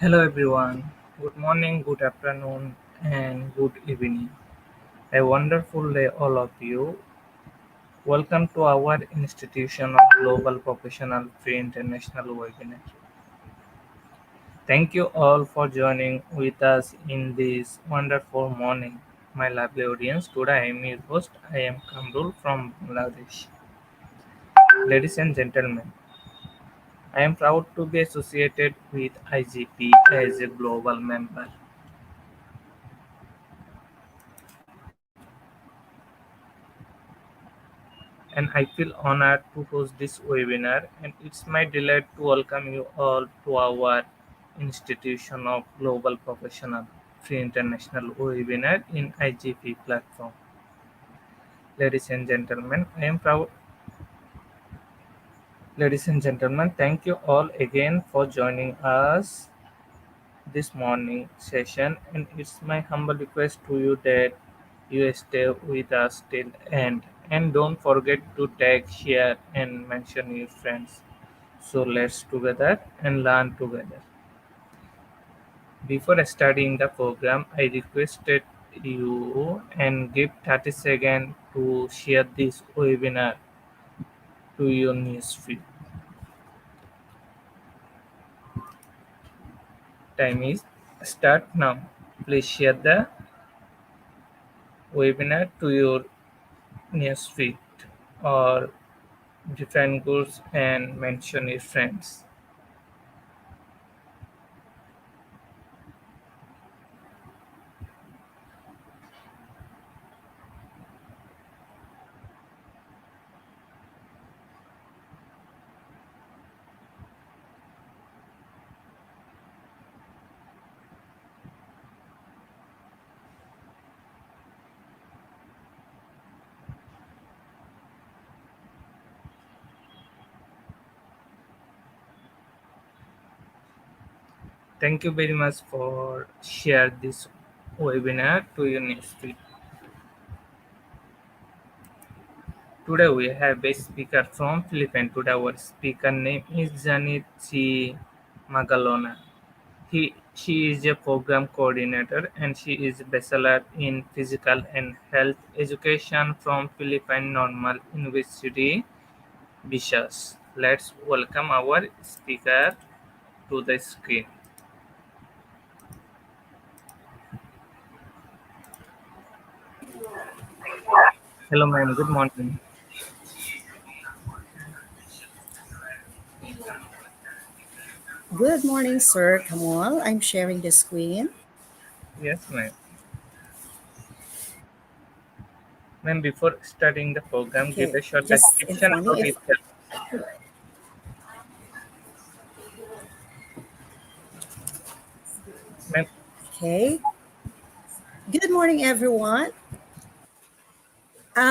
Hello everyone. Good morning, good afternoon, and good evening. A wonderful day, all of you. Welcome to our Institution of Global Professional Free International webinar. Thank you all for joining with us in this wonderful morning. My lovely audience, today I am your host. I am Kamrul from Bangladesh. Ladies and gentlemen, I am proud to be associated with IGP as a global member. And I feel honored to host this webinar, and it's my delight to welcome you all to our Institution of Global Professional Free International webinar in IGP platform. Ladies and gentlemen, I am proud. Ladies and gentlemen, thank you all again for joining us this morning session, and it's my humble request to you that you stay with us till end, and don't forget to tag, share, and mention your friends. So let's together and learn together. Before starting the program, I requested you and give 30 seconds to share this webinar to your newsfeed. Time is start now. Please share the webinar to your newsfeed or different groups and mention your friends. Thank you very much for share this webinar to your newsfeed. Today we have a speaker from Philippines. Today our speaker name is Janichi Magalona. She is a program coordinator and she is bachelor in physical and health education from Philippine Normal University, Bishas. Let's welcome our speaker to the screen. Hello ma'am, good morning. Good morning, Sir Kamal. I'm sharing the screen. Yes ma'am. Ma'am, before starting the program, give Okay, a short just description inform about me if. yourself. Ma'am, Okay, good morning, everyone.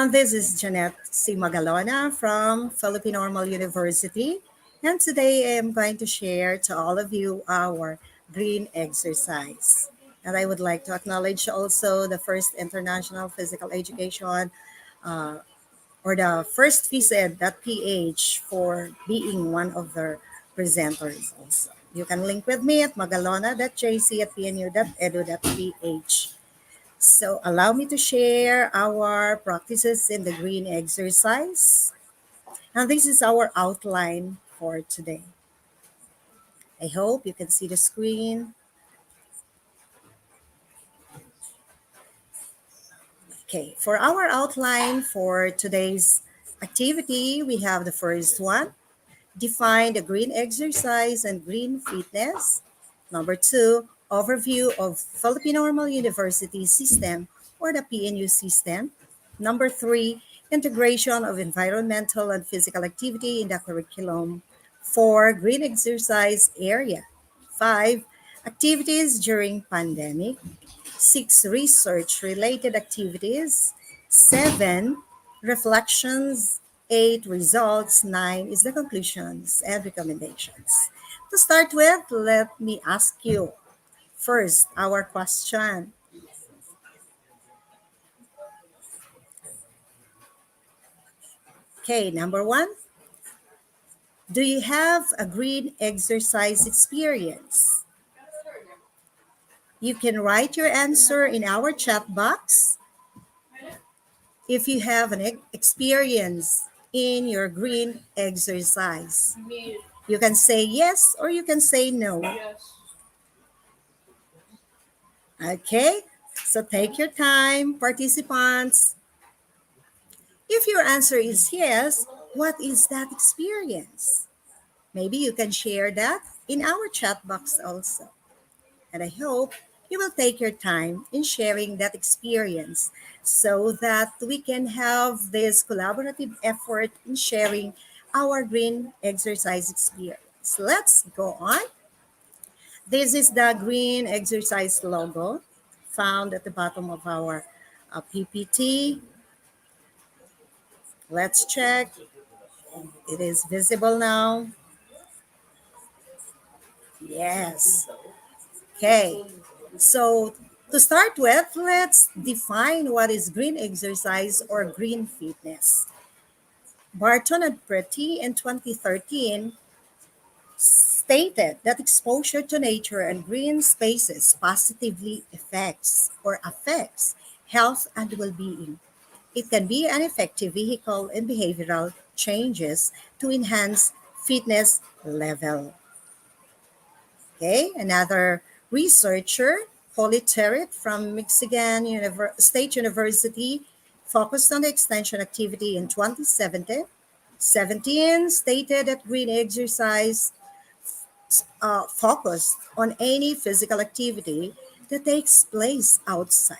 This is Jeanette C. Magalona from Philippine Normal University. And today I'm going to share to all of you our green exercise. And I would like to acknowledge also the first International Physical Education uh, or the first PH for being one of the presenters also. You can link with me at magalona.jc@pnu.edu.ph. So allow me to share our practices in the green exercise. And this is our outline for today. I hope you can see the screen. Okay, for our outline for today's activity, we have the first one. Define the green exercise and green fitness. Number two, overview of Filipino Normal University system or the PNU system. Number three, integration of environmental and physical activity in the curriculum. Four, green exercise area. Five, activities during pandemic. Six, research related activities. Seven, reflections. Eight, results. Nine is the conclusions and recommendations. To start with, let me ask you first our question. Okay, number one, do you have a green exercise experience? You can write your answer in our chat box if you have an experience in your green exercise. You can say yes or you can say no. Okay? So take your time, participants. If your answer is yes, what is that experience? Maybe you can share that in our chat box also. And I hope you will take your time in sharing that experience so that we can have this collaborative effort in sharing our green exercise experience. Let's go on. This is the green exercise logo found at the bottom of our PPT. Let's check. It is visible now. Yes. Okay. So to start with, let's define what is green exercise or green fitness. Barton and Pretty in 2013 stated that exposure to nature and green spaces positively affects health and well-being. It can be an effective vehicle in behavioral changes to enhance fitness level. Okay, another researcher, Holly Territ from Michigan State University, focused on the extension activity in 2017, stated that green exercise focused on any physical activity that takes place outside.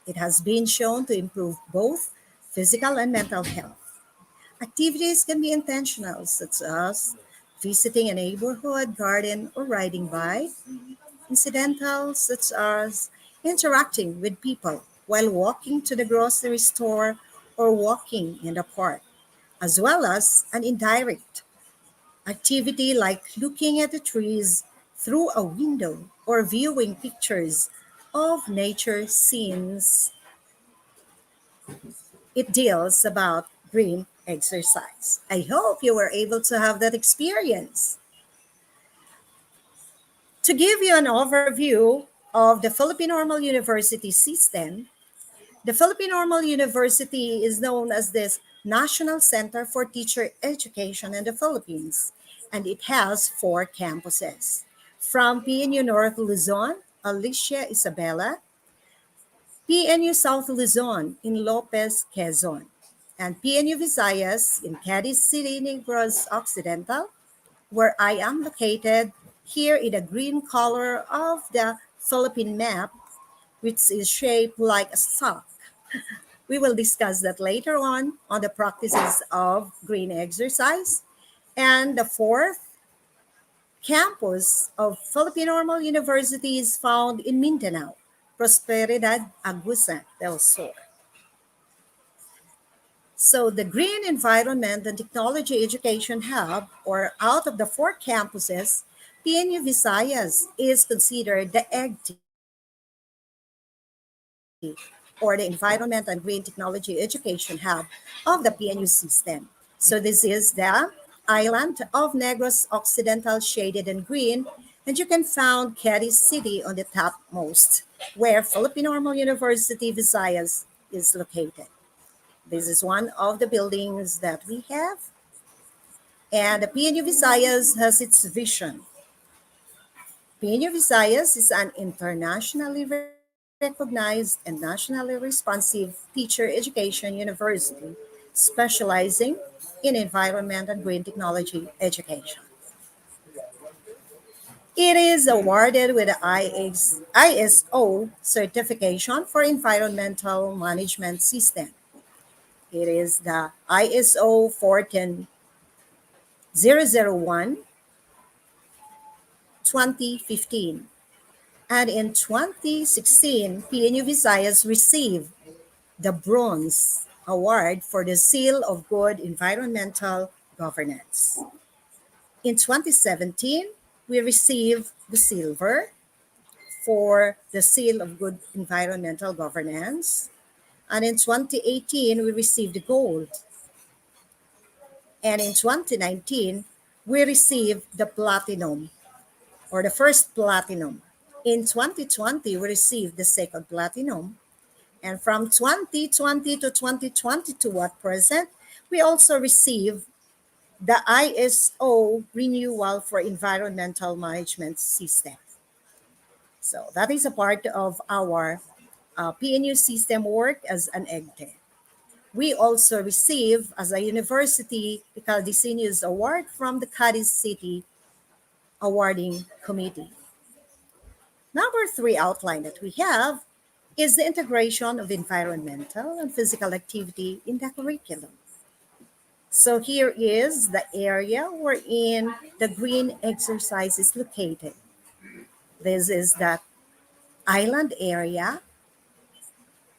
It has been shown to improve both physical and mental health. Activities can be intentional, such as visiting a neighborhood garden or riding bike. Incidental, such as interacting with people while walking to the grocery store or walking in the park, as well as an indirect activity like looking at the trees through a window or viewing pictures of nature scenes. It deals about green exercise. I hope you were able to have that experience. To give you an overview of the Philippine Normal University system, the Philippine Normal University is known as this National Center for Teacher Education in the Philippines, and it has four campuses. From PNU North Luzon, Alicia Isabela, PNU South Luzon in Lopez, Quezon, and PNU Visayas in Cadiz City, Negros Occidental, where I am located here in the green color of the Philippine map, which is shaped like a sock. We will discuss that later on the practices of green exercise. And the fourth campus of Philippine Normal University is found in Mindanao, Prosperidad Agusan del Sur. So the Green Environment and Technology Education Hub, or out of the four campuses, PNU Visayas is considered the EGT, or the Environment and Green Technology Education Hub of the PNU system. So this is the island of Negros Occidental shaded in green, and you can find Cadiz City on the topmost, where Philippine Normal University Visayas is located. This is one of the buildings that we have, and the PNU Visayas has its vision. PNU Visayas is an internationally recognized and nationally responsive teacher education university specializing in environment and green technology education. It is awarded with the ISO certification for environmental management system. It is the ISO 14001 2015. And in 2016, PNU Visayas received the Bronze Award for the Seal of Good Environmental Governance. In 2017, we received the Silver for the Seal of Good Environmental Governance. And in 2018, we received the Gold. And in 2019, we received the Platinum, or the first Platinum. In 2020, we received the second platinum. And from 2020 to 2022 at present, we also received the ISO renewal for environmental management system. So that is a part of our PNU system work as an EGTE. We also receive as a university the Caldecinius Award from the Cadiz City Awarding Committee. Number three outline that we have is the integration of environmental and physical activity in the curriculum. So here is the area wherein the green exercise is located. This is the island area,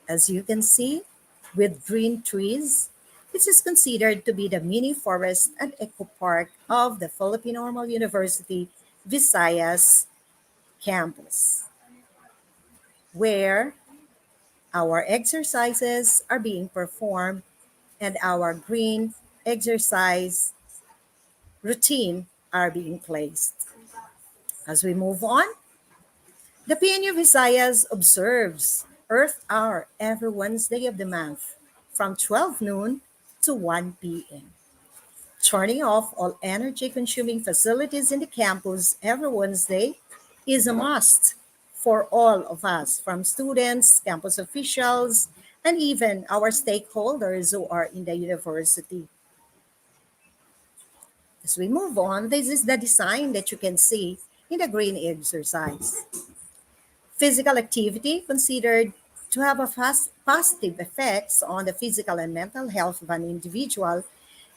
as you can see, with green trees, which is considered to be the mini forest and eco park of the Philippine Normal University Visayas campus, where our exercises are being performed and our green exercise routine are being placed. As we move on, the PNU Visayas observes Earth Hour every Wednesday of the month from 12 noon to 1 p.m. Turning off all energy consuming facilities in the campus every Wednesday is a must for all of us, from students, campus officials, and even our stakeholders who are in the university. As we move on, this is the design that you can see in the green exercise. Physical activity considered to have a positive effects on the physical and mental health of an individual,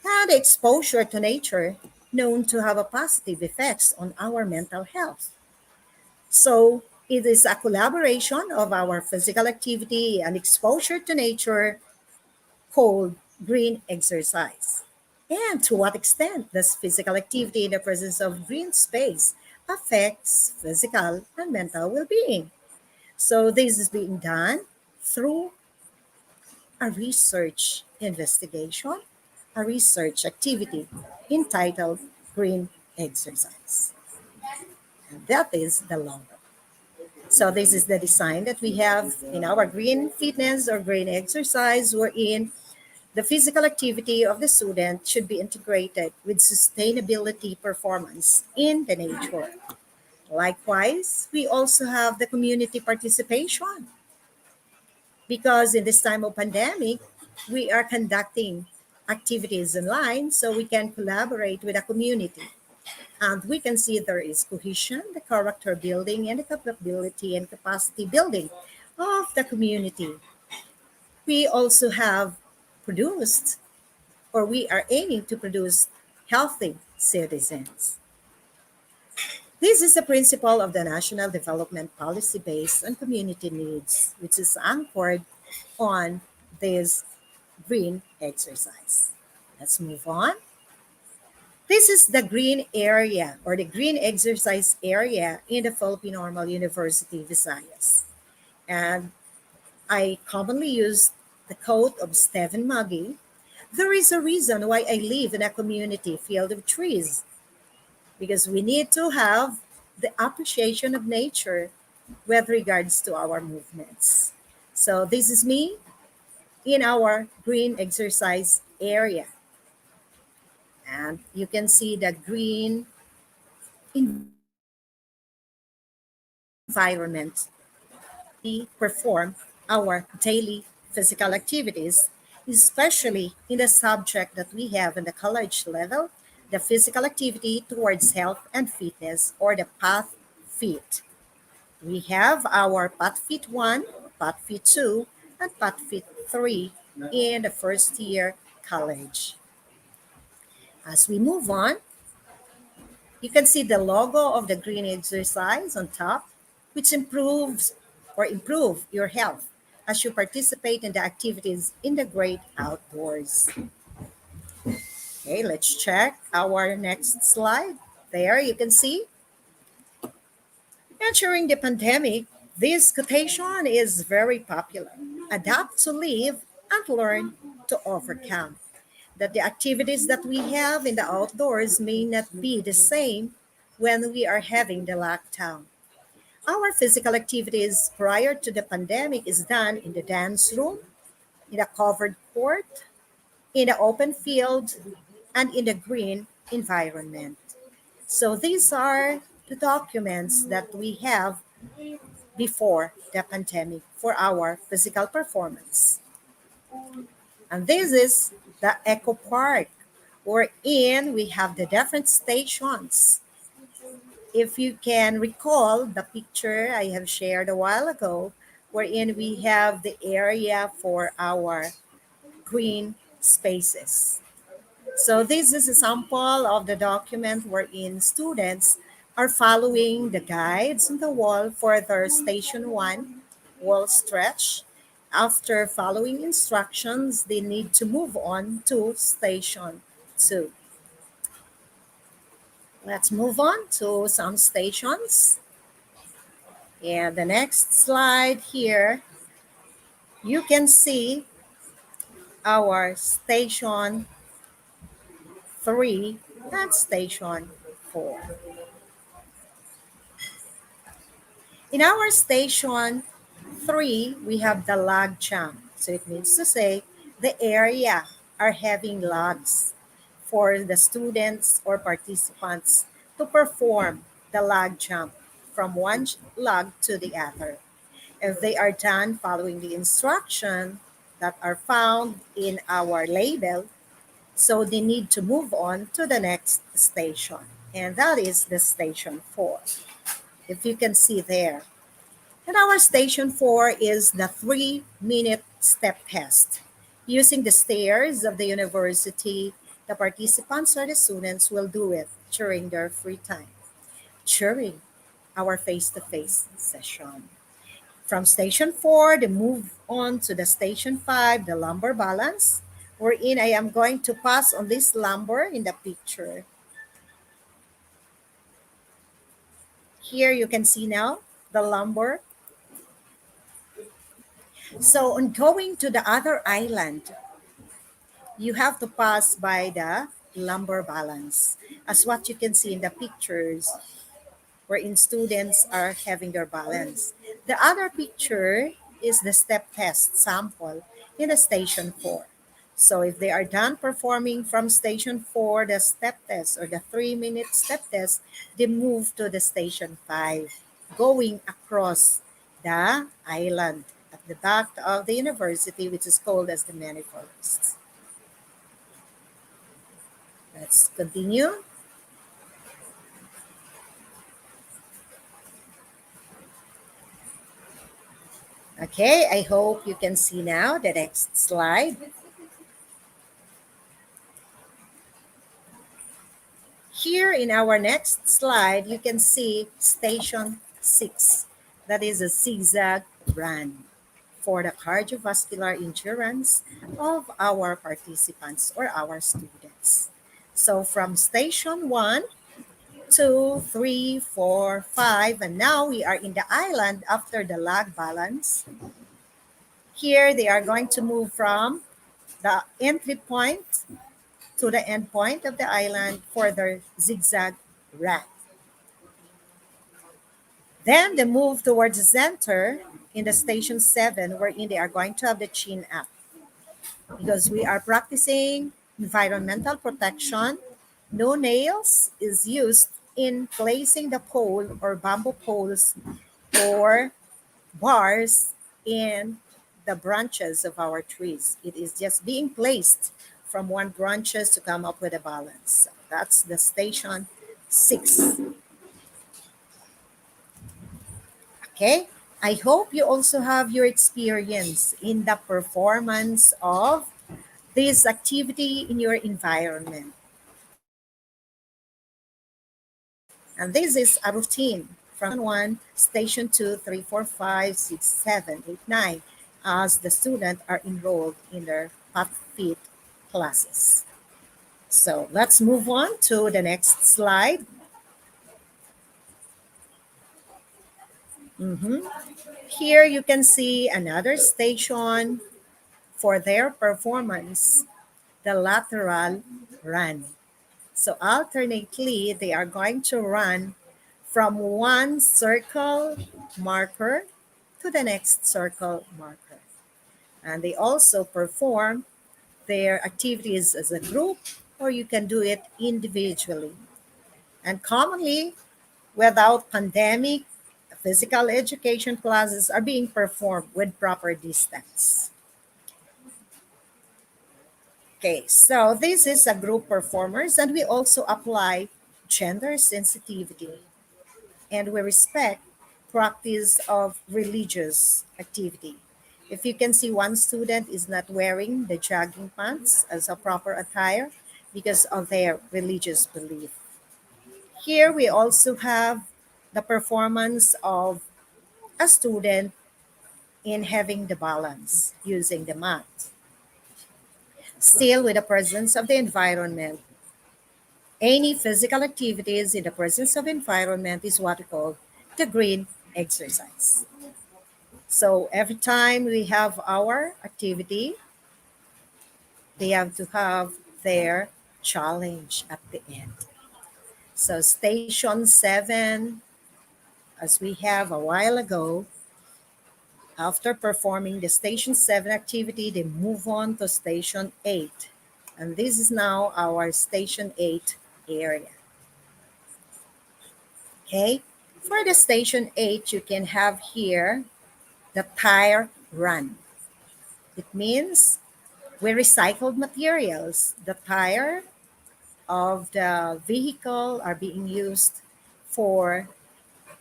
and exposure to nature known to have a positive effects on our mental health. So it is a collaboration of our physical activity and exposure to nature called green exercise. And to what extent does physical activity in the presence of green space affects physical and mental well-being? So this is being done through a research investigation, a research activity entitled Green Exercise. And that is the logo. So this is the design that we have in our green fitness or green exercise, wherein the physical activity of the student should be integrated with sustainability performance in the nature. Likewise, we also have the community participation because in this time of pandemic, we are conducting activities online so we can collaborate with the community. And we can see there is cohesion, the character building, and the capability and capacity building of the community. We also have produced, or we are aiming to produce, healthy citizens. This is the principle of the National Development Policy based on community needs, which is anchored on this green exercise. Let's move on. This is the green area or the green exercise area in the Philippine Normal University Visayas. And I commonly use the quote of Stephen Muggy. There is a reason why I live in a community filled with trees, because we need to have the appreciation of nature with regards to our movements. So this is me in our green exercise area. And you can see the green environment. We perform our daily physical activities, especially in the subject that we have in the college level, the physical activity towards health and fitness, or the Path Fit. We have our Path Fit 1, Path Fit 2, and Path Fit 3 in the first year college. As we move on, you can see the logo of the green exercise on top, which improves or improve your health as you participate in the activities in the great outdoors. Okay, let's check our next slide. There you can see. And during the pandemic, this quotation is very popular. Adapt to live and learn to overcome. That the activities that we have in the outdoors may not be the same when we are having the lockdown. Our physical activities prior to the pandemic is done in the dance room, in a covered court, in the open field, and in the green environment. So these are the documents that we have before the pandemic for our physical performance. And this is the Eco Park, wherein we have the different stations. If you can recall the picture I have shared a while ago, wherein we have the area for our green spaces. So this is a sample of the document wherein students are following the guides on the wall for their station one wall stretch. After following instructions, they need to move on to station two. Let's move on to some stations. And the next slide here, you can see our station three and station four. In our station three, we have the log jump. So it means to say the area are having logs for the students or participants to perform the log jump from one log to the other. If they are done following the instruction that are found in our label, so they need to move on to the next station. And that is the station four. If you can see there. And our station four is the 3-minute step test. Using the stairs of the university, the participants or the students will do it during their free time, during our face to face session. From station four, they move on to the station five, the lumbar balance, wherein I am going to pass on this lumbar in the picture. Here you can see now the lumbar. So on going to the other island, you have to pass by the lumbar balance. As what you can see in the pictures, wherein students are having their balance. The other picture is the step test sample in the station 4. So if they are done performing from station 4, the step test or the 3-minute step test, they move to the station 5, going across the island at the back of the university, which is called as the many forests. Let's continue. Okay, I hope you can see now the next slide. Here in our next slide, you can see station 6. That is a zigzag run for the cardiovascular endurance of our participants or our students. So from station 1, 2, 3, 4, 5, and now we are in the island after the lag balance. Here they are going to move from the entry point to the end point of the island for their zigzag run. Then they move towards the center in the station 7, wherein they are going to have the chin up. Because we are practicing environmental protection, no nails is used in placing the pole or bamboo poles or bars in the branches of our trees. It is just being placed from one branches to come up with a balance. That's the station 6. Okay? I hope you also have your experience in the performance of this activity in your environment. And this is a routine from 1, station 2, 3, 4, 5, 6, 7, 8, 9, as the students are enrolled in their path fit classes. So let's move on to the next slide. Mhm. Here you can see another station for their performance, the lateral run. So alternately, they are going to run from one circle marker to the next circle marker. And they also perform their activities as a group, or you can do it individually. And commonly, without pandemic, physical education classes are being performed with proper distance. Okay, so this is a group performers, and we also apply gender sensitivity, and we respect practice of religious activity. If you can see, one student is not wearing the jogging pants as a proper attire because of their religious belief. Here we also have the performance of a student in having the balance using the mat. Still, with the presence of the environment, any physical activities in the presence of environment is what we call the green exercise. So every time we have our activity, they have to have their challenge at the end. So station 7, as we have a while ago, after performing the station 7 activity, they move on to station 8. And this is now our station 8 area. Okay? For the station 8, you can have here the tire run. It means we recycled materials. The tire of the vehicle are being used for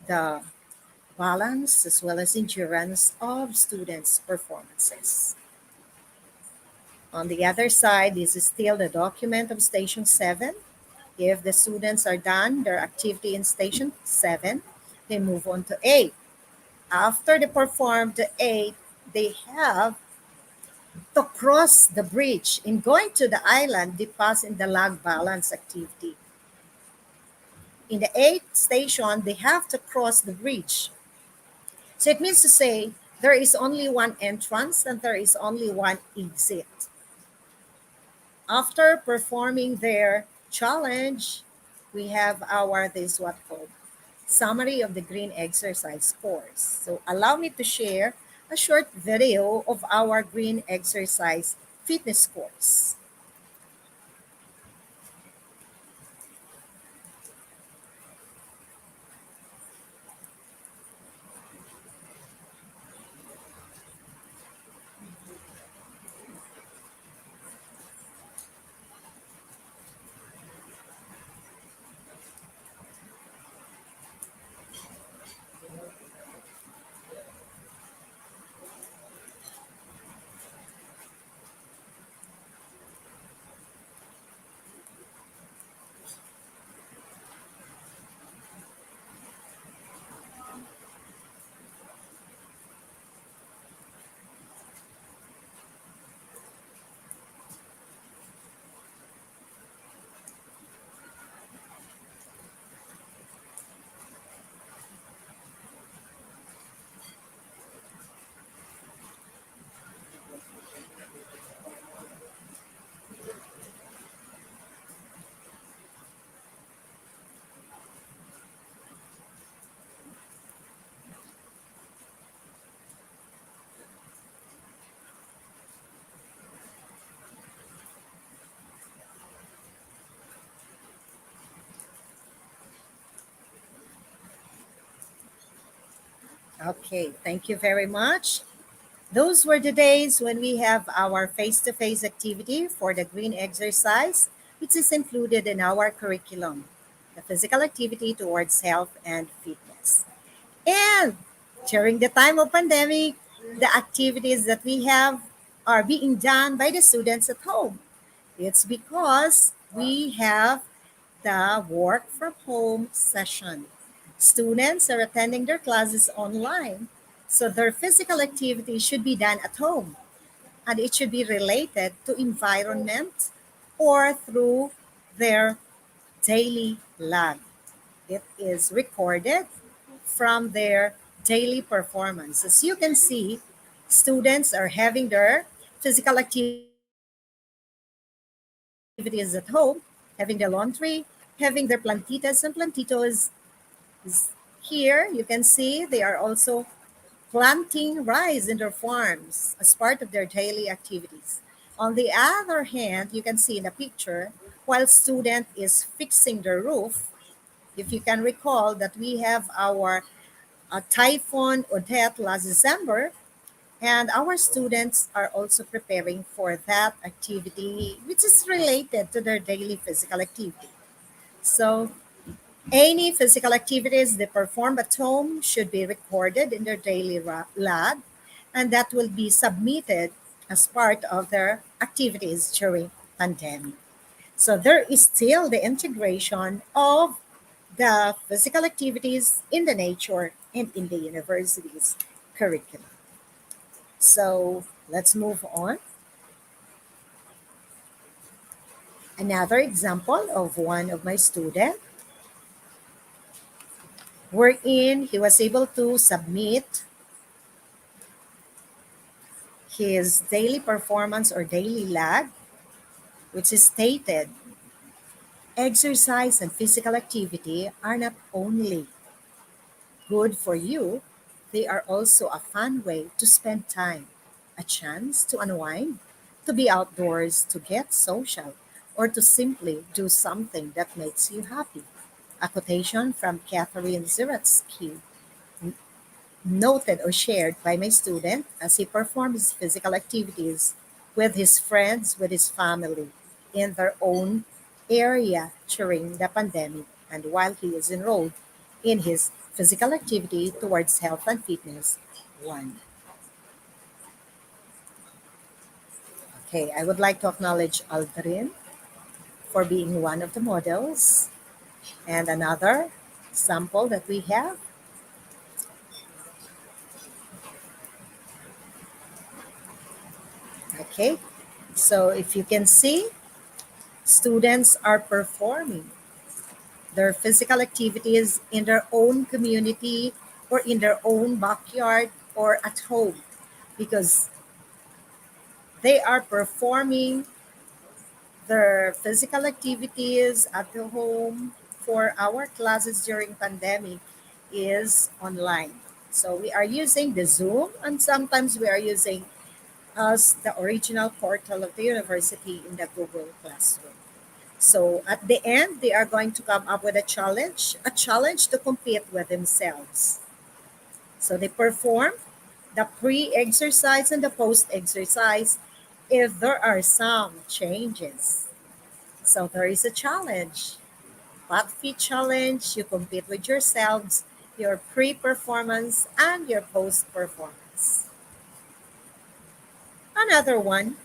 the balance as well as endurance of students' performances. On the other side, this is still the document of Station 7. If the students are done their activity in Station 7, they move on to 8. After they perform the 8, they have to cross the bridge. In going to the island, they pass in the log balance activity. In the 8th station, they have to cross the bridge. So it means to say there is only one entrance and there is only one exit. After performing their challenge, we have our this what called summary of the green exercise course. So allow me to share a short video of our green exercise fitness course. Okay, thank you very much. Those were the days when we have our face-to-face activity for the green exercise, which is included in our curriculum, the physical activity towards health and fitness. And during the time of pandemic, the activities that we have are being done by the students at home. It's because we have the work from home session. Students are attending their classes online, so their physical activity should be done at home and it should be related to environment or through their daily lab. It is recorded from their daily performance. As you can see, students are having their physical activities at home, having the laundry, having their plantitas and plantitos, Here you can see they are also planting rice in their farms as part of their daily activities. On the other hand, you can see in the picture, while student is fixing the roof, if you can recall that we have our Typhoon Odette last December, and our students are also preparing for that activity, which is related to their daily physical activity. So any physical activities they perform at home should be recorded in their daily log, and that will be submitted as part of their activities during pandemic. So there is still the integration of the physical activities in the nature and in the university's curriculum. So let's move on. Another example of one of my students wherein he was able to submit his daily performance or daily log, which is stated exercise and physical activity are not only good for you, they are also a fun way to spend time, a chance to unwind, to be outdoors, to get social, or to simply do something that makes you happy. A quotation from Catherine Zeratsky, noted or shared by my student as he performs physical activities with his friends, with his family in their own area during the pandemic and while he is enrolled in his physical activity towards health and fitness one. Okay, I would like to acknowledge Aldrin for being one of the models and another sample that we have. Okay, so if you can see, students are performing their physical activities in their own community or in their own backyard or at home because they are performing their physical activities at the home for our classes during pandemic is online. So we are using the Zoom and sometimes we are using as the original portal of the university in the Google Classroom. So at the end, they are going to come up with a challenge to compete with themselves. So they perform the pre-exercise and the post-exercise if there are some changes. So there is a challenge, Pot Feet Challenge. You compete with yourselves, your pre-performance and your post-performance. Another one,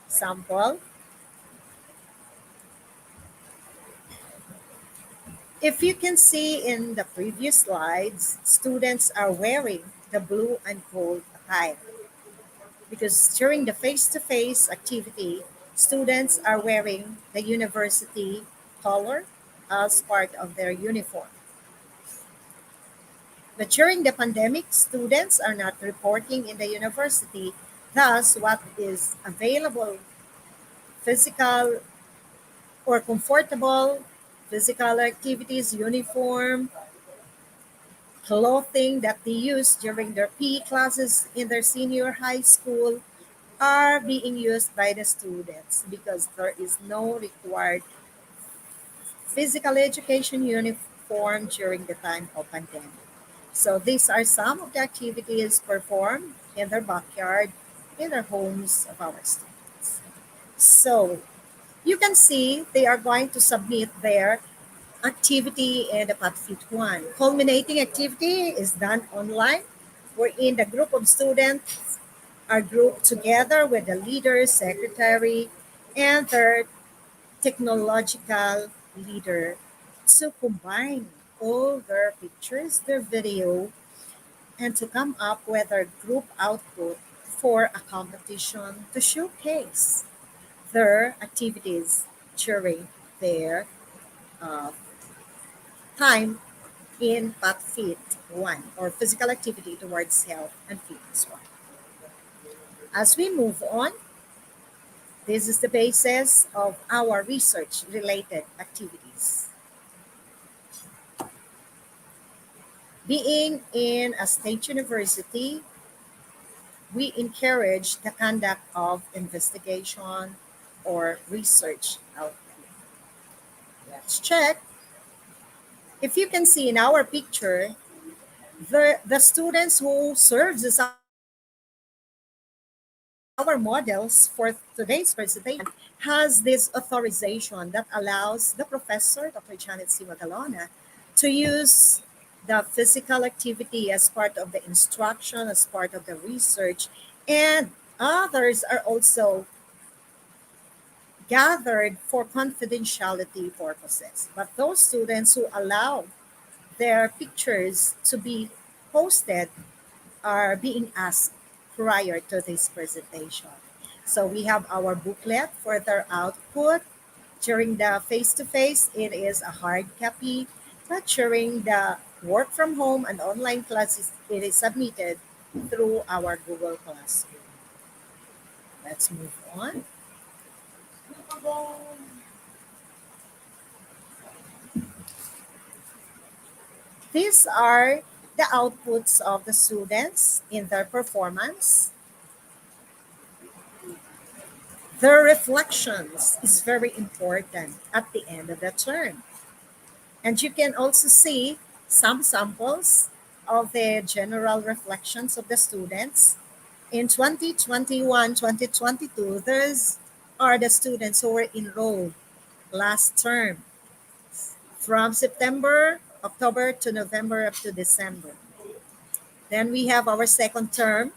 sample. If you can see in the previous slides, students are wearing the blue and gold attire because during the face-to-face activity, students are wearing the university color as part of their uniform. But during the pandemic, students are not reporting in the university. Thus, what is available, physical or comfortable physical activities, uniform, clothing that they use during their PE classes in their senior high school are being used by the students because there is no required physical education uniform during the time of pandemic. So these are some of the activities performed in their backyard, in their homes of our students. So you can see they are going to submit their activity in the PATFIT 1. Culminating activity is done online, wherein the group of students are grouped together with the leader, secretary, and their technological leader to combine all their pictures, their video, and to come up with a group output for a competition to showcase their activities during their uh, time in PATFIT 1 or physical activity towards health and fitness 1. As we move on, this is the basis of our research related activities. Being in a state university, we encourage the conduct of investigation or research outlet. Let's check. If you can see in our picture, the students who serves as our models for today's presentation has this authorization that allows the professor, Dr. Janet C. Magalona, to use the physical activity as part of the instruction, as part of the research, and others are also gathered for confidentiality purposes. But those students who allow their pictures to be posted are being asked prior to this presentation. So we have our booklet for their output. During the face-to-face, it is a hard copy, but during the work from home and online classes, it is submitted through our Google Classroom. Let's move on. These are the outputs of the students in their performance. Their reflections is very important at the end of the term. And you can also see some samples of the general reflections of the students. In 2021-2022, those are the students who were enrolled last term from September, October to November up to December. Then we have our second term,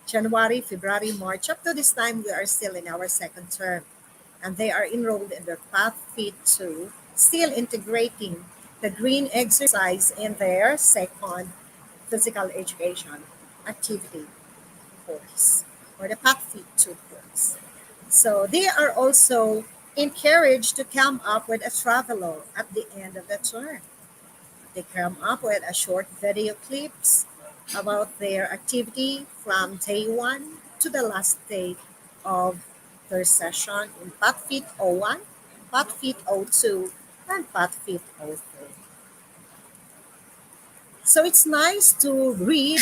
January, February, March. Up to this time, we are still in our second term. And they are enrolled in the Path Fit 2, still integrating the green exercise in their second physical education activity course or the Path Fit 2 course. So they are also encouraged to come up with a travelogue at the end of the term. They come up with a short video clips about their activity from day one to the last day of their session in PatFit 01, PatFit 02, and PatFit 03. So it's nice to read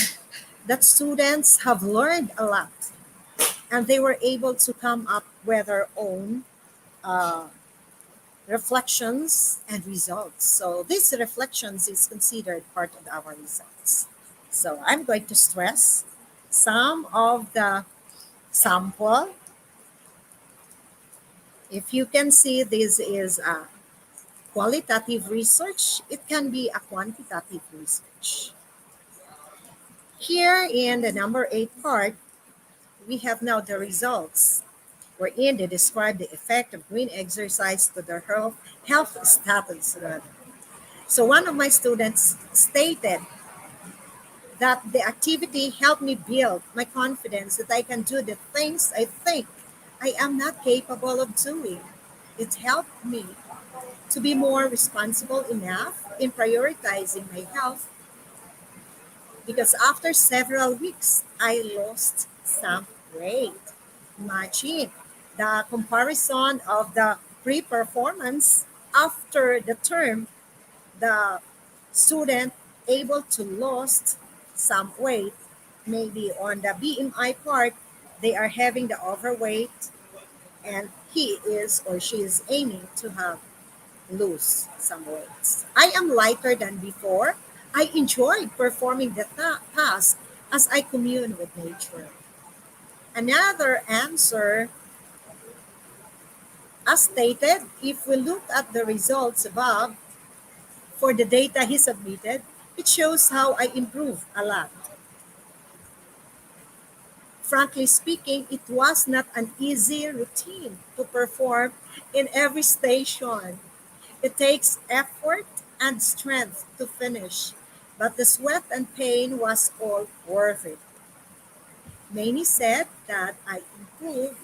that students have learned a lot and they were able to come up with their own uh, reflections and results. So these reflections is considered part of our results. So I'm going to stress some of the sample. If you can see, this is a qualitative research. It can be a quantitative research. Here in the number 8 part, we have now the results wherein they describe the effect of green exercise to their health status. Rather. So one of my students stated that the activity helped me build my confidence that I can do the things I think I am not capable of doing. It helped me to be more responsible enough in prioritizing my health because after several weeks, I lost some weight. Imagine the comparison of the pre-performance after the term, the student able to lose some weight, maybe on the BMI part, they are having the overweight and he is or she is aiming to have lose some weight. I am lighter than before. I enjoyed performing the task as I commune with nature. Another answer, as stated, if we look at the results above for the data he submitted, it shows how I improved a lot. Frankly speaking, it was not an easy routine to perform in every station. It takes effort and strength to finish, but the sweat and pain was all worth it. Many said that I improved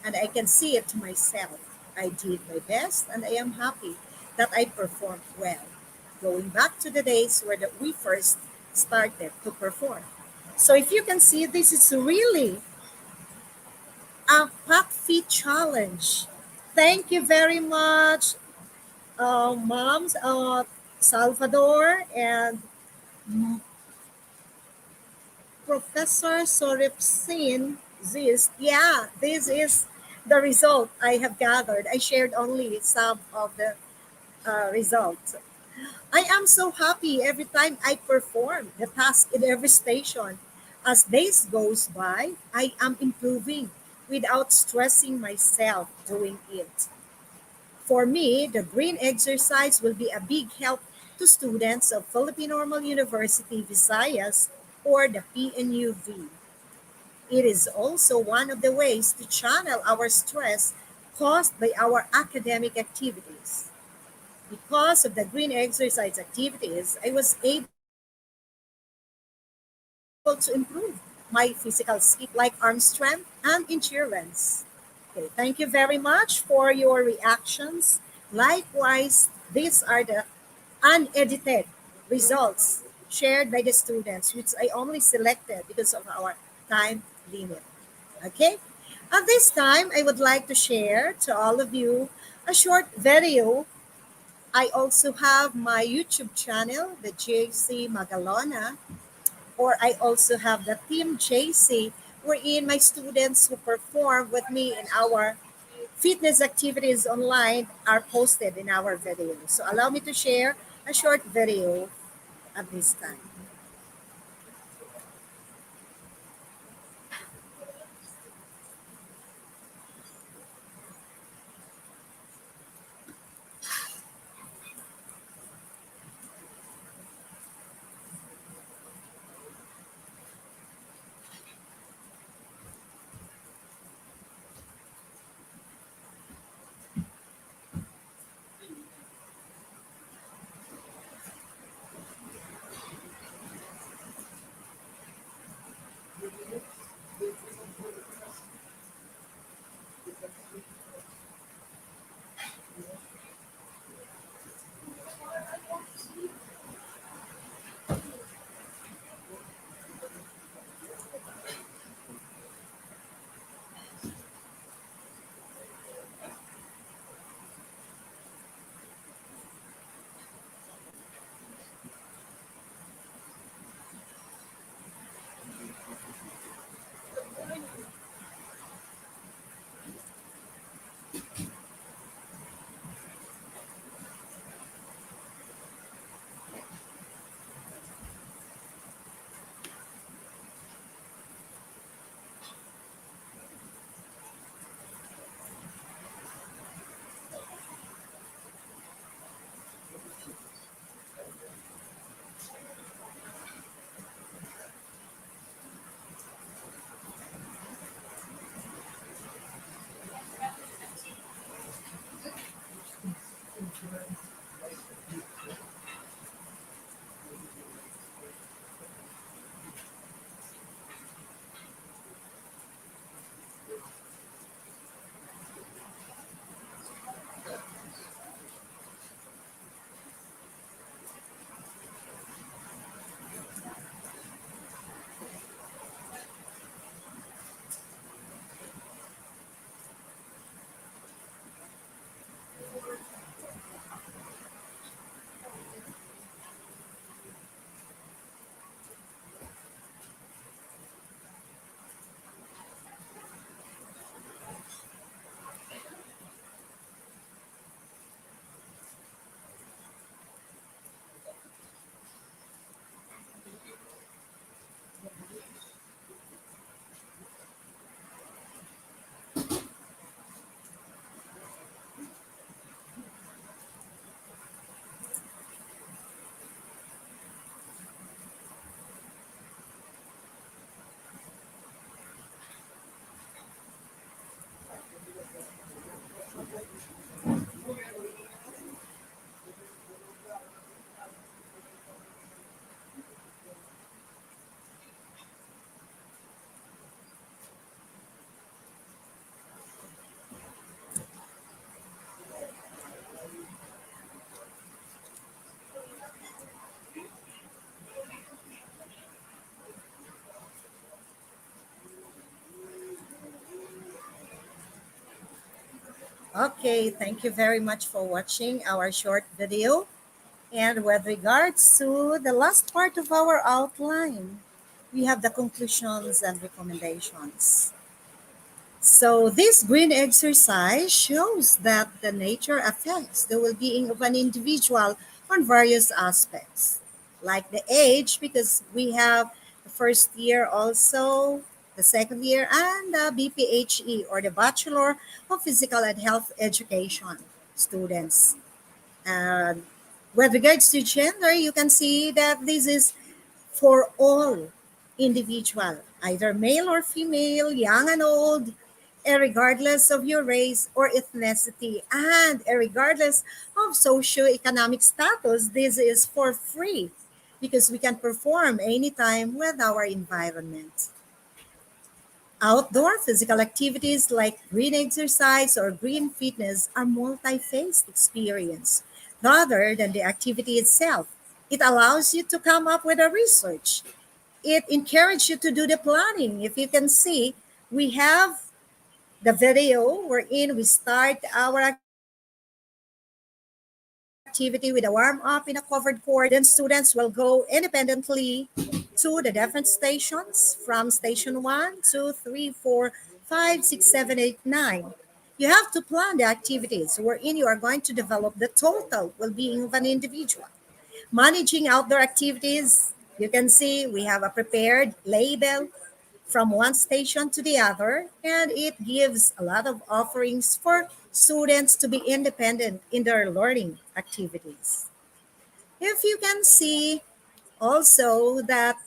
and I can see it to myself. I did my best and I am happy that I performed well. Going back to the days where we first started to perform. So if you can see, this is really a pop feet challenge. Thank you very much, moms, Salvador and Professor Soripsin, this is the result I have gathered. I shared only some of the results. I am so happy every time I perform the task in every station. As days goes by, I am improving without stressing myself doing it. For me, the green exercise will be a big help to students of Philippine Normal University Visayas or the PNUV. It is also one of the ways to channel our stress caused by our academic activities. Because of the green exercise activities, I was able to improve my physical skills like arm strength and endurance. Okay, thank you very much for your reactions. Likewise, these are the unedited results shared by the students, which I only selected because of our time limit. Okay? At this time, I would like to share to all of you a short video. I also have my YouTube channel, the JC Magalona, or I also have the Team JC, wherein my students who perform with me in our fitness activities online are posted in our video. So allow me to share a short video at this time. Okay, thank you very much for watching our short video. And with regards to the last part of our outline, we have the conclusions and recommendations. So, this green exercise shows that the nature affects the well being of an individual on various aspects, like the age, because we have the first year also, the second year, and the BPHE or the Bachelor of Physical and Health Education students. And with regards to gender, you can see that this is for all individual, either male or female, young and old, regardless of your race or ethnicity, and regardless of socioeconomic status. This is for free because we can perform anytime with our environment. Outdoor physical activities like green exercise or green fitness are multi-phased experience rather than the activity itself. It allows you to come up with a research. It encourages you to do the planning. If you can see, we have the video wherein we start our activity with a warm up in a covered court. Then students will go independently to the different stations from station 1, 2, 3, 4, 5, 6, 7, 8, 9. You have to plan the activities wherein you are going to develop the total well being of an individual. Managing outdoor activities, you can see we have a prepared label from one station to the other, and it gives a lot of offerings for students to be independent in their learning activities. If you can see also that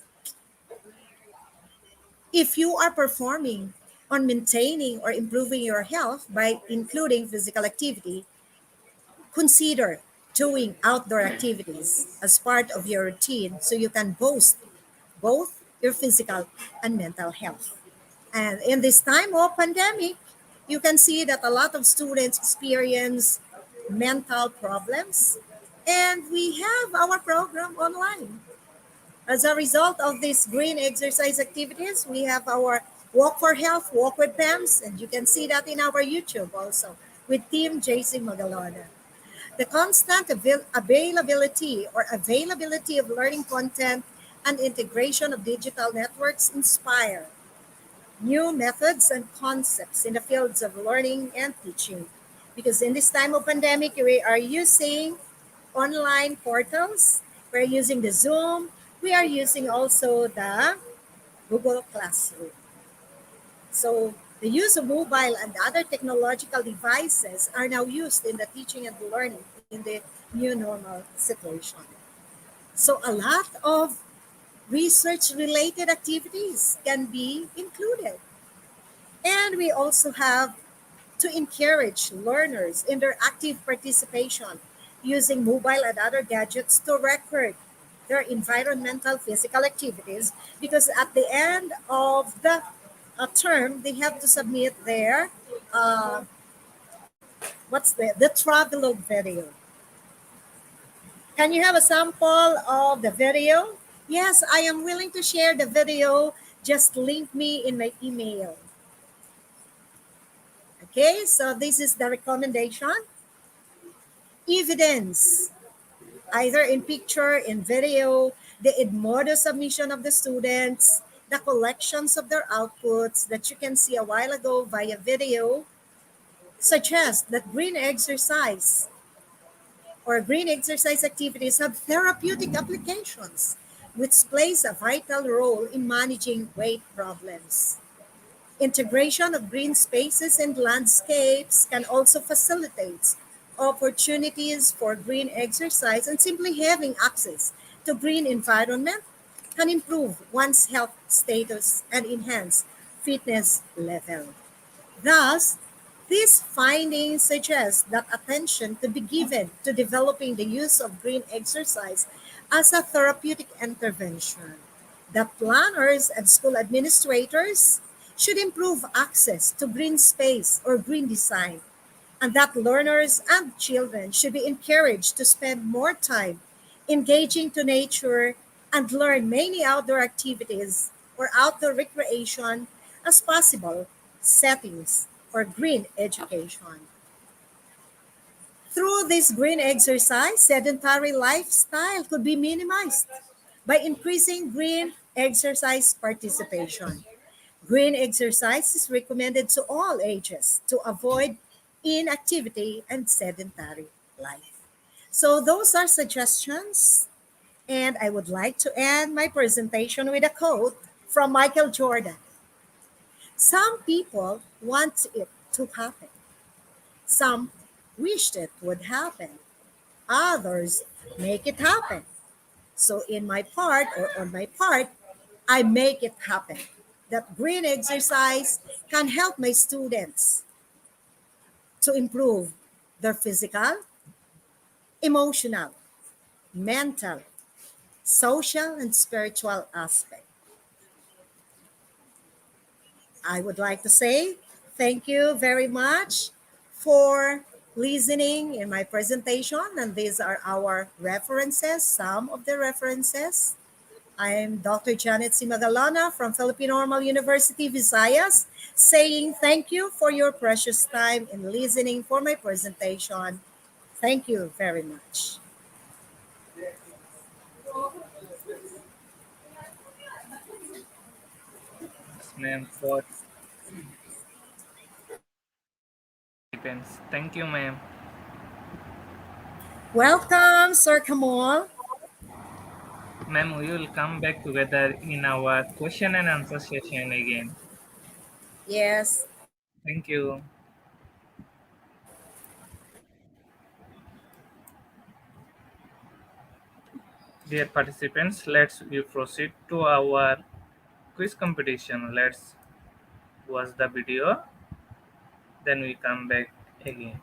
if you are performing on maintaining or improving your health by including physical activity, consider doing outdoor activities as part of your routine so you can boost both your physical and mental health. And in this time of pandemic, you can see that a lot of students experience mental problems, and we have our program online. As a result of these green exercise activities, we have our Walk for Health, Walk with PAMS, and you can see that in our YouTube also with Team JC Magalona. The constant availability or availability of learning content and integration of digital networks inspire new methods and concepts in the fields of learning and teaching. Because in this time of pandemic, we are using online portals, we're using the Zoom, we are using also the Google Classroom. So the use of mobile and other technological devices are now used in the teaching and learning in the new normal situation. So a lot of research related activities can be included. And we also have to encourage learners in their active participation using mobile and other gadgets to record their environmental physical activities because at the end of the term they have to submit their uh, the travelogue video. Can you have a sample of the video? Yes, I am willing to share the video. Just link me in my email. Okay, so this is the recommendation. Evidence, either in picture, in video, the Edmodo submission of the students, the collections of their outputs that you can see a while ago via video, suggest that green exercise activities have therapeutic applications, which plays a vital role in managing weight problems. Integration of green spaces and landscapes can also facilitate opportunities for green exercise, and simply having access to green environment can improve one's health status and enhance fitness level. Thus, these findings suggest that attention to be given to developing the use of green exercise as a therapeutic intervention. That planners and school administrators should improve access to green space or green design, and that learners and children should be encouraged to spend more time engaging to nature and learn many outdoor activities or outdoor recreation as possible settings for green education. Through this green exercise, sedentary lifestyle could be minimized by increasing green exercise participation. Green exercise is recommended to all ages to avoid inactivity and sedentary life. So, those are suggestions, and I would like to end my presentation with a quote from Michael Jordan. Some people want it to happen, some wished it would happen, others make it happen. So, in my part or on my part, I make it happen. That green exercise can help my students to improve their physical, emotional, mental, social, and spiritual aspect. I would like to say thank you very much for listening in my presentation, and these are our references, some of the references. I'm Dr. Janet Simagalana from Philippine Normal University, Visayas, saying thank you for your precious time in listening for my presentation. Thank you very much. Yes, ma'am, for depends. Thank you, ma'am. Welcome, Sir Kamal. Ma'am, we will come back together in our question and answer session again. Yes. Thank you. Dear participants, let's we proceed to our quiz competition. Let's watch the video, then we come back again.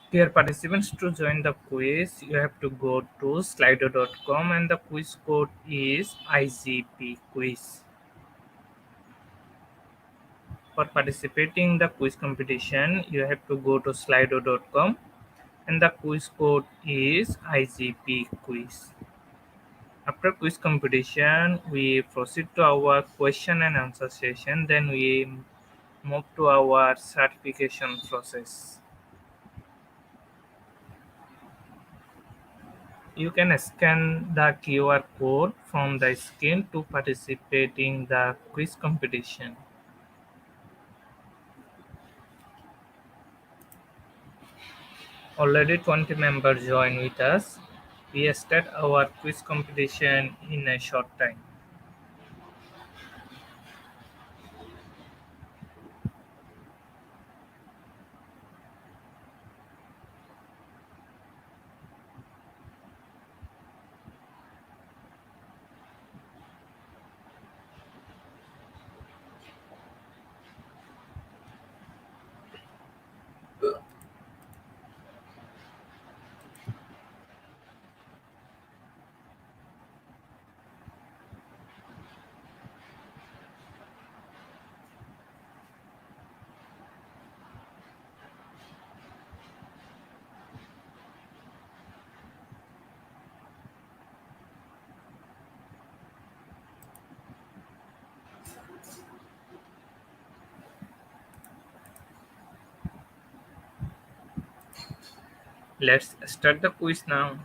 Dear participants, to join the quiz, you have to go to slido.com and the quiz code is IGP quiz. For participating in the quiz competition, you have to go to slido.com and the quiz code is IGP quiz. After quiz competition, we proceed to our question and answer session. Then we move to our certification process. You can scan the QR code from the screen to participate in the quiz competition. Already 20 members join with us. We start our quiz competition in a short time. Let's start the quiz now.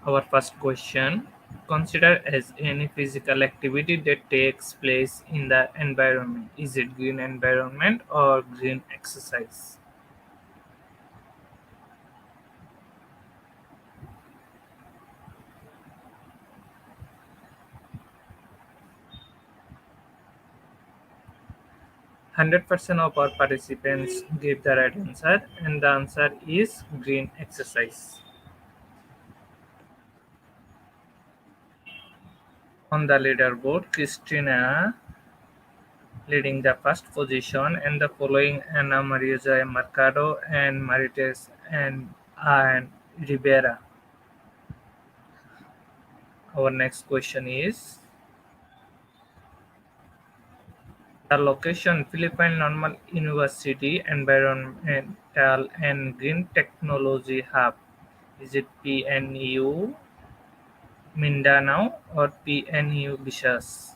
Our first question: considered as any physical activity that takes place in the environment. Is it green environment or green exercise? 100% of our participants gave the right answer, and the answer is green exercise. On the leaderboard, Christina leading the first position, and the following Ana Maria Mercado and Marites and Rivera. Our next question is the location Philippine Normal University Environmental and Green Technology Hub. Is it PNU Mindanao or PNU Bishas?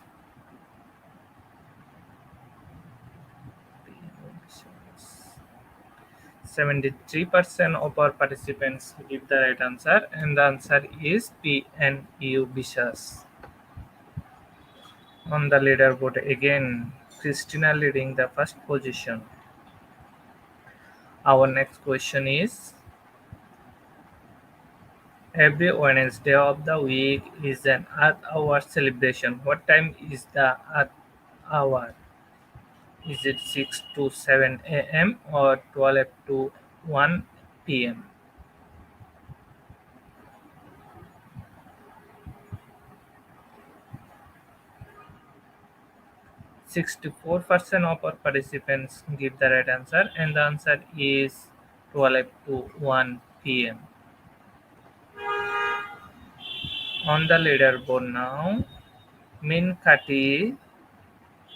73% of our participants give the right answer, and the answer is PNU Bishas. On the leaderboard again, Christina leading the first position. Our next question is every Wednesday of the week is an Earth Hour celebration. What time is the Earth Hour? Is it 6 to 7 a.m. or 12 to 1 p.m.? 64% of our participants give the right answer, and the answer is 12 to 1 p.m. On the leaderboard now, Min Kati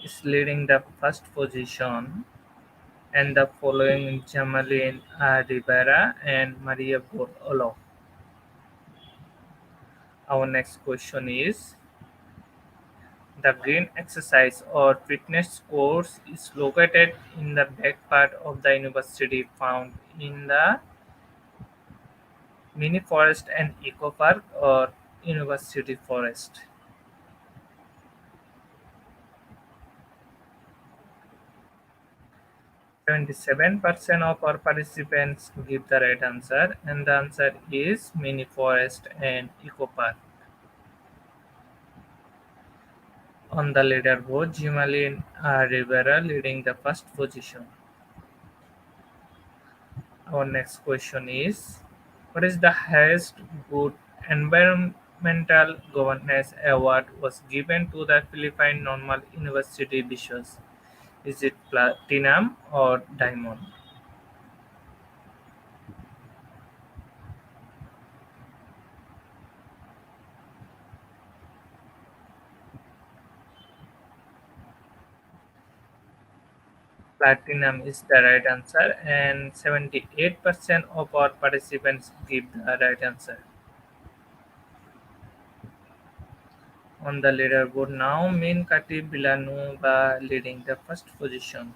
is leading the first position, and the following Jamalin Rivera and Maria Borolo. Our next question is the green exercise or fitness course is located in the back part of the university found in the mini forest and eco park or university forest. 77% of our participants give the right answer, and the answer is mini forest and eco park. On the leaderboard, Jimalin Rivera leading the first position. Our next question is what is the highest good environmental governance award was given to the Philippine Normal University Bishops? Is it platinum or diamond? 'Platinum' is the right answer, and 78% of our participants give the right answer. On the leaderboard now, Min Kati Villanueva leading the first position.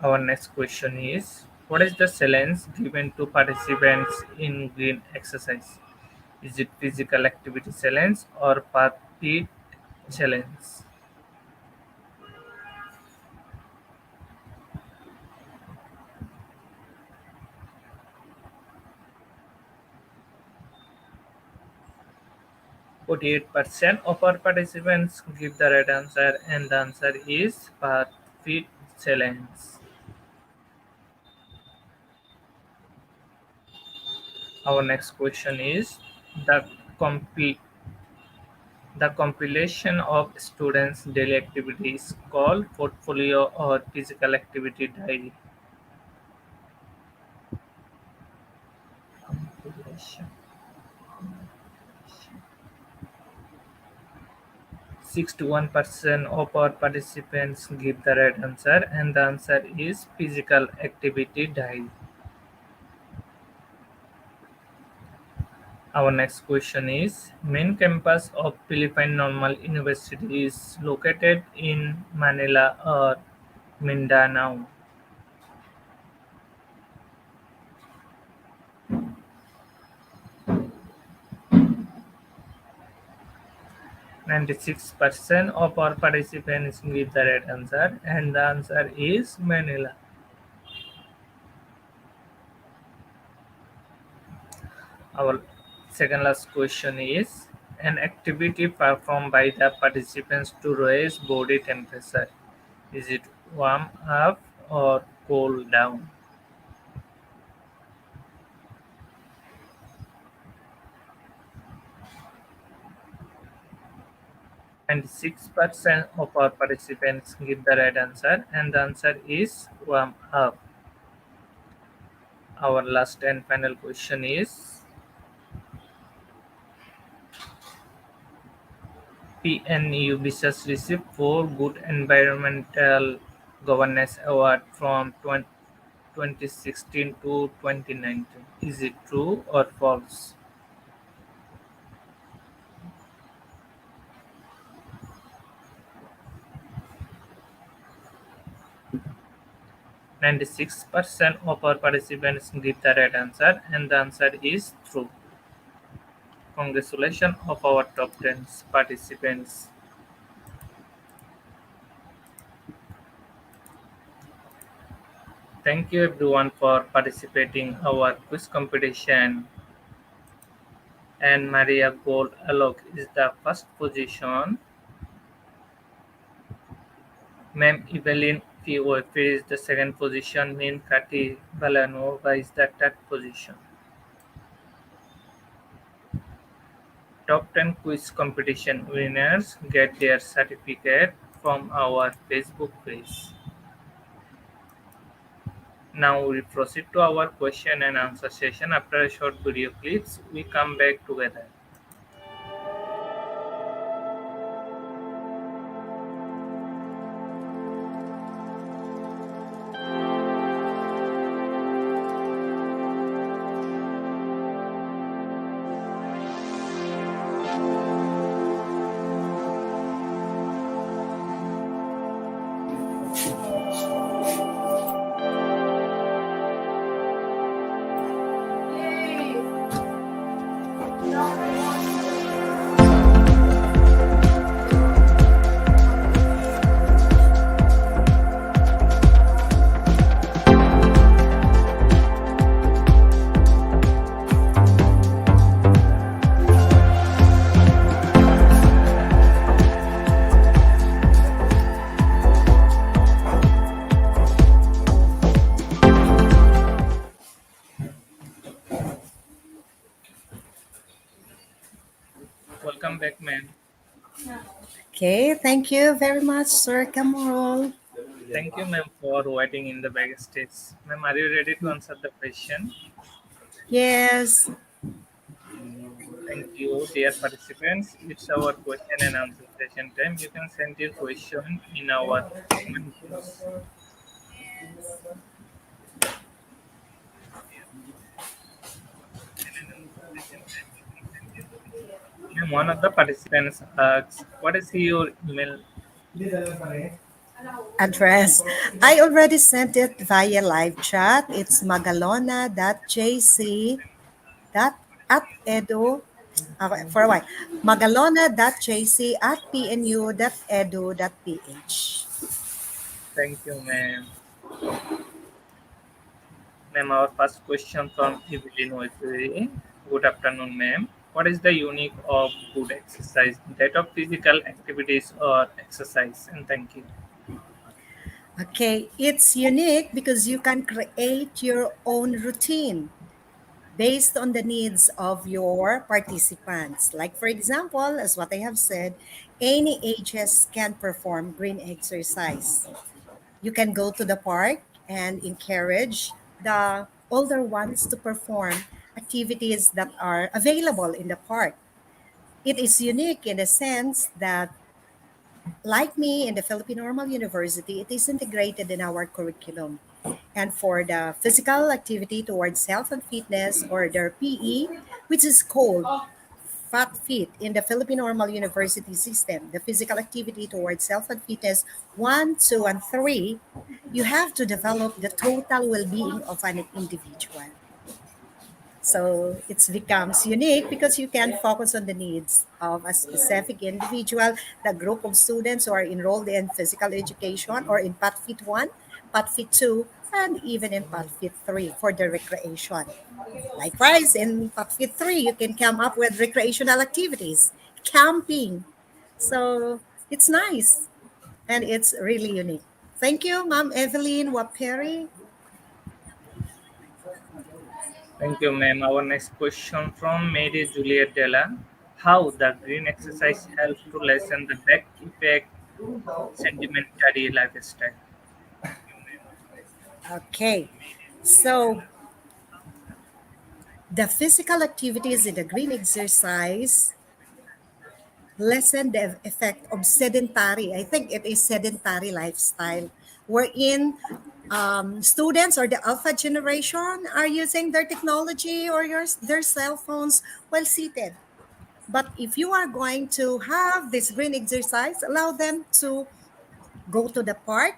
Our next question is what is the challenge given to participants in green exercise? Is it physical activity challenge or path speed challenge? 48% of our participants give the right answer, and the answer is path speed challenge. Our next question is the compi- the compilation of students' daily activities called portfolio or physical activity diary. Compilation. 61% of our participants give the right answer, and the answer is physical activity diary. Our next question is main campus of Philippine Normal University is located in Manila or Mindanao. 96% of our participants give the right answer, and the answer is Manila. Our second last question is an activity performed by the participants to raise body temperature. Is it warm up or cool down? 96% of our participants give the right answer, and the answer is warm up. Our last and final question is PNU Business received 4 Good Environmental Governance Award from 2016 to 2019. Is it true or false? 96% of our participants give the right answer, and the answer is true. Congratulations of our top 10 participants. Thank you everyone for participating our quiz competition. And Maria Gold Alok is the first position. Ma'am Evelyn Fiore is the second position. Ma'am Kati Balanova is the third position. Top 10 quiz competition winners get their certificate from our Facebook page. Now we proceed to our question and answer session. After a short video clips, we come back together. Welcome back, ma'am. Okay, thank you very much, Sir Kamorol. Thank you, ma'am, for waiting in the backstage. Ma'am, are you ready to answer the question? Yes. Thank you, dear participants. It's our question and answer session time. You can send your question in our comment box. Ma'am, one of the participants asks, what is your email? Address. I already sent it via live chat. It's magalona.jc dot at edu okay, for a while. magalona.jc@pnu.edu.ph. Thank you, ma'am. Ma'am, our first question from Evelyn Oisuri. Good afternoon, ma'am. What is the unique of good exercise? That of physical activities or exercise? And thank you. Okay, it's unique because you can create your own routine based on the needs of your participants. Like, for example, as what I have said, any ages can perform green exercise. You can go to the park and encourage the older ones to perform activities that are available in the park. It is unique in the sense that, like me in the Philippine Normal University, it is integrated in our curriculum. And for the physical activity towards health and fitness, or their PE, which is called Fat Fit in the Philippine Normal University system, the physical activity towards health and fitness 1, 2, and 3, you have to develop the total well being of an individual. So it becomes unique because you can focus on the needs of a specific individual, the group of students who are enrolled in physical education or in PATFIT 1, PATFIT 2, and even in PATFIT 3 for the recreation. Likewise, in PATFIT 3, you can come up with recreational activities, camping. So it's nice and it's really unique. Thank you, Ma'am Evelyn Waperi. Thank you, ma'am. Our next question from Mary Juliet Della. How the green exercise helps to lessen the back effect sedimentary lifestyle? Okay. So the physical activities in the green exercise lessen the effect of sedentary. I think it is sedentary lifestyle, wherein students or the alpha generation are using their technology or their cell phones while seated. But if you are going to have this green exercise, allow them to go to the park,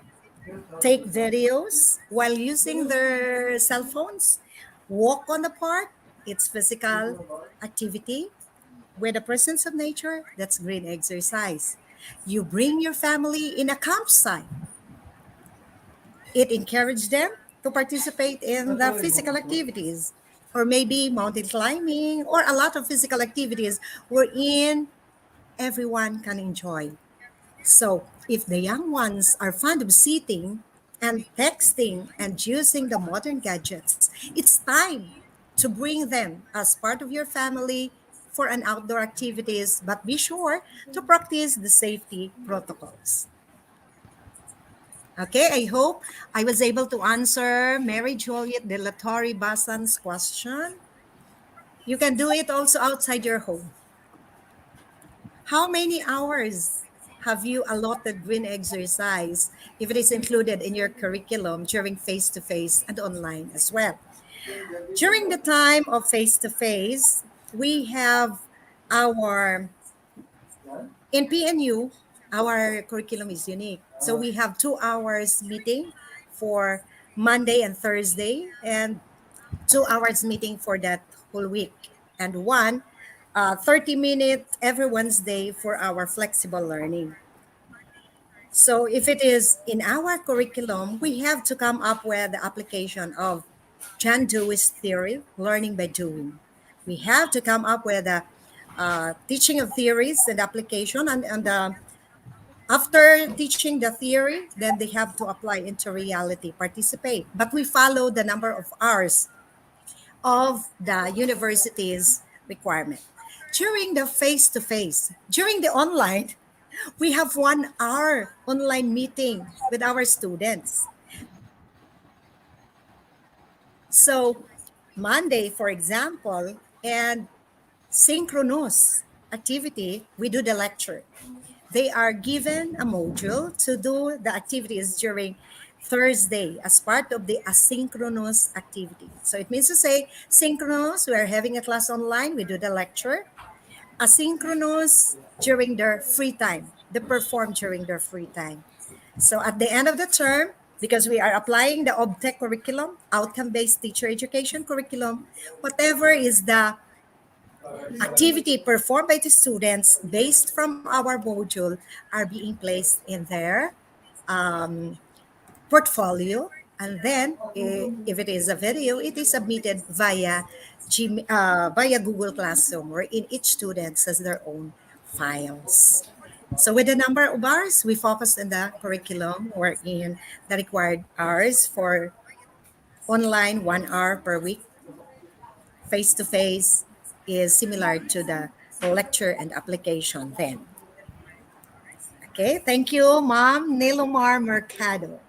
take videos while using their cell phones, walk on the park. It's physical activity with the presence of nature. That's green exercise. You bring your family in a campsite. It encourages them to participate in the physical activities, or maybe mountain climbing, or a lot of physical activities wherein everyone can enjoy. So, if the young ones are fond of sitting and texting and using the modern gadgets, it's time to bring them as part of your family for an outdoor activities, but be sure to practice the safety protocols. Okay, I hope I was able to answer Mary Juliet de la Torre Basan's question. You can do it also outside your home. How many hours have you allotted green exercise if it is included in your curriculum during face to face and online as well? During the time of face to face, we have our, in PNU, our curriculum is unique. So we have 2 hours meeting for Monday and Thursday, and 2 hours meeting for that whole week, and one 30-minute every Wednesday for our flexible learning. So if it is in our curriculum, we have to come up with the application of John Dewey's theory, learning by doing. We have to come up with a teaching of theories and application, and after teaching the theory, then they have to apply into reality, participate. But we follow the number of hours of the university's requirement. During the face to face, during the online, we have 1 hour online meeting with our students. So, Monday, for example, and synchronous activity, we do the lecture. They are given a module to do the activities during Thursday as part of the asynchronous activity. So it means to say, synchronous, we are having a class online, we do the lecture. Asynchronous, during their free time, they perform during their free time. So at the end of the term, because we are applying the OBTEC curriculum, outcome-based teacher education curriculum, whatever is the activity performed by the students based from our module are being placed in their um, portfolio. And then, if it is a video, it is submitted via Google Classroom, wherein each student has their own files. So with the number of hours, we focused on the curriculum, wherein the required hours for online 1 hour per week, face to face is similar to the lecture and application then. Okay, thank you, Ma'am Nilomar Mercado.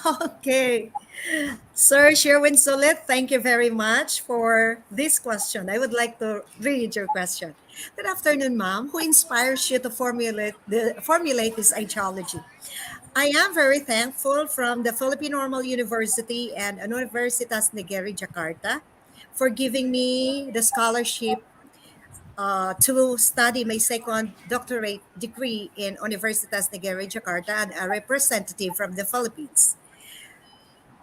Okay. Sir Sherwin Solet, thank you very much for this question. I would like to read your question. Good afternoon, ma'am. Who inspires you to formulate this ideology? I am very thankful from the Philippine Normal University and Universitas Negeri Jakarta for giving me the scholarship to study my second doctorate degree in Universitas Negeri Jakarta and a representative from the Philippines.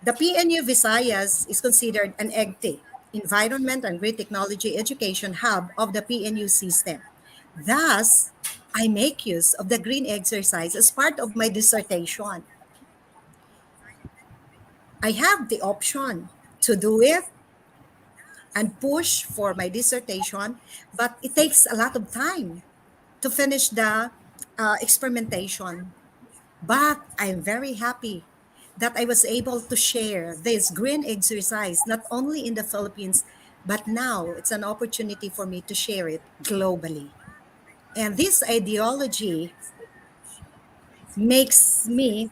The PNU Visayas is considered an EGTE, Environment and Green Technology Education Hub of the PNU system. Thus, I make use of the green exercise as part of my dissertation. I have the option to do it and push for my dissertation, but it takes a lot of time to finish the experimentation. But I'm very happy that I was able to share this green exercise not only in the Philippines, but now it's an opportunity for me to share it globally. And this ideology makes me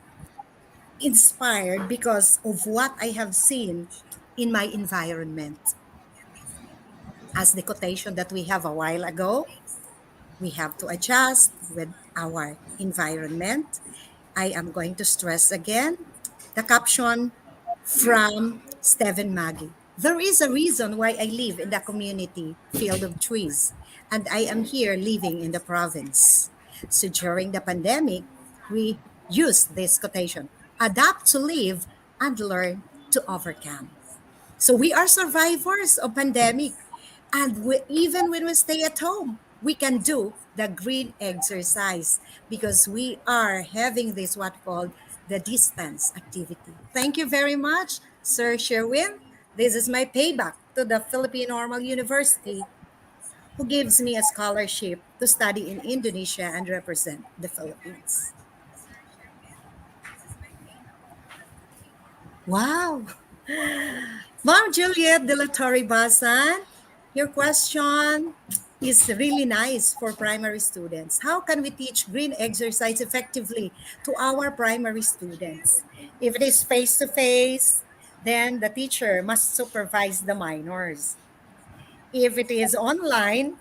inspired because of what I have seen in my environment. As the quotation that we have a while ago, we have to adjust with our environment. I am going to stress again the caption from Stephen Maggie. There is a reason why I live in the community field of trees, and I am here living in the province. So during the pandemic, we used this quotation: adapt to live and learn to overcome. So we are survivors of pandemic. And even when we stay at home, we can do the green exercise because we are having this what called the distance activity. Thank you very much, Sir Sherwin. This is my payback to the Philippine Normal University who gives me a scholarship to study in Indonesia and represent the Philippines. Wow. Ma'am Juliet de la Torre Basan, your question is really nice for primary students. How can we teach green exercise effectively to our primary students? If it is face to face, then the teacher must supervise the minors. If it is online,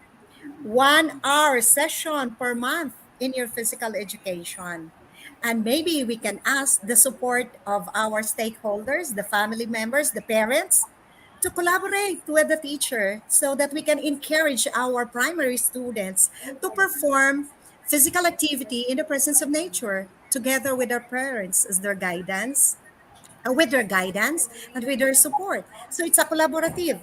1 hour session per month in your physical education. And maybe we can ask the support of our stakeholders, the family members, the parents, to collaborate with the teacher so that we can encourage our primary students to perform physical activity in the presence of nature together with their parents as their guidance, with their guidance and with their support. So it's a collaborative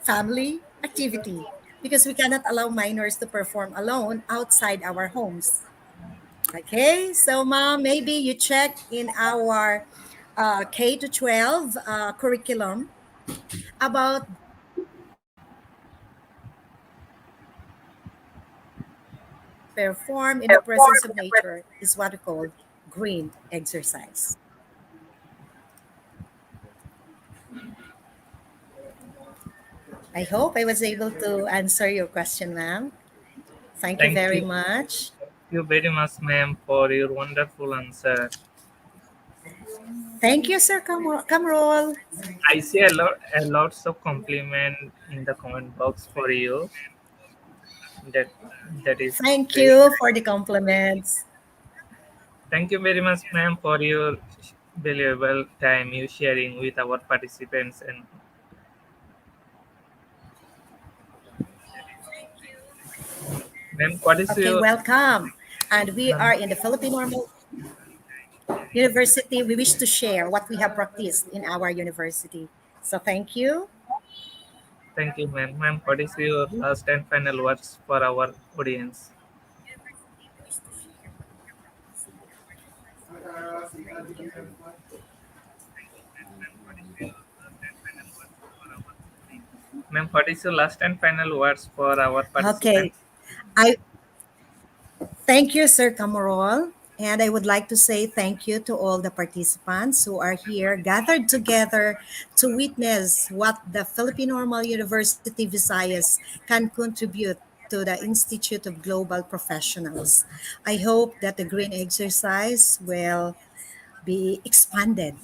family activity because we cannot allow minors to perform alone outside our homes. Okay, so mom, maybe you check in our K to 12 curriculum about perform in the presence of nature is what we call green exercise. I hope I was able to answer your question, ma'am. Thank you Thank very you. much. Thank you very much, ma'am, for your wonderful answer. Thank you, Sir Kamrol. I see a lots of compliment in the comment box for you. That that is Thank very you for the nice. compliments. Thank you very much, ma'am, for your valuable time you sharing with our participants. And ma'am, what is Okay, your welcome. And we ma'am? are in the Philippine Normal University. We wish to share what we have practiced in our university. So thank you. Thank you, ma'am. Ma'am, what is your last and final words for our audience? Ma'am, what is your last and final words for our Okay. participants? I thank you, Sir Camarol. And I would like to say thank you to all the participants who are here gathered together to witness what the Philippine Normal University Visayas can contribute to the Institute of Global Professionals. I hope that the green exercise will be expanded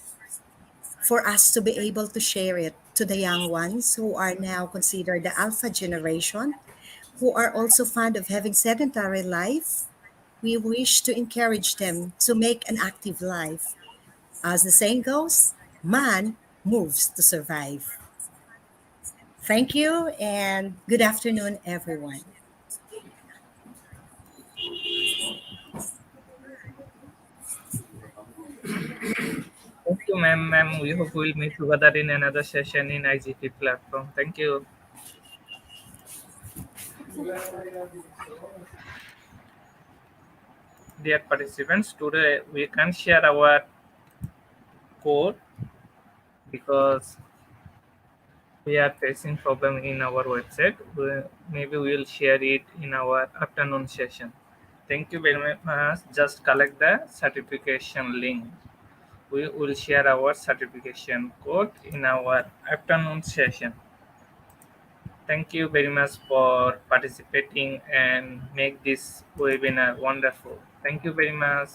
for us to be able to share it to the young ones who are now considered the alpha generation, who are also fond of having sedentary life. We wish to encourage them to make an active life. As the saying goes, man moves to survive. Thank you and good afternoon, everyone. you, ma'am. Ma'am, we hope we'll meet together in another session in IGP platform. Thank you, dear participants. Today we can share our code because we are facing problem in our website. Maybe we will share it in our afternoon session. Thank you very much. Just collect the certification link. We will share our certification code in our afternoon session. Thank you very much for participating and make this webinar wonderful. Thank you very much.